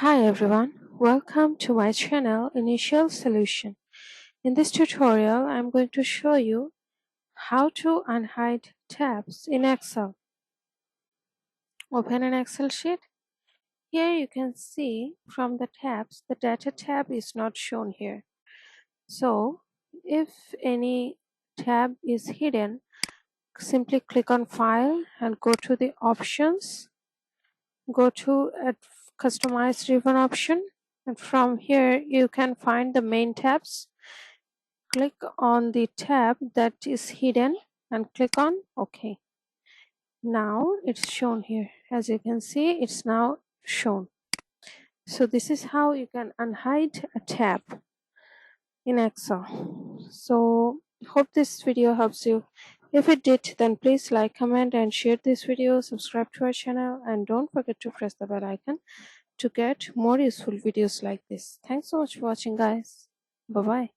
Hi everyone, welcome to my channel Initial Solution. In this tutorial, I'm going to show you how to unhide tabs in Excel. Open an Excel sheet. Here you can see from the tabs, the data tab is not shown here. So if any tab is hidden, simply click on File and go to the Options. Go to Customize Ribbon option, and from here you can find the main tabs. Click on the tab that is hidden and click on OK. Now it's shown here. As you can see, it's now shown. So this is how you can unhide a tab in Excel. So hope this video helps you. If it did, then please like, comment and share this video, subscribe to our channel, and don't forget to press the bell icon to get more useful videos like this. Thanks so much for watching, guys. Bye bye.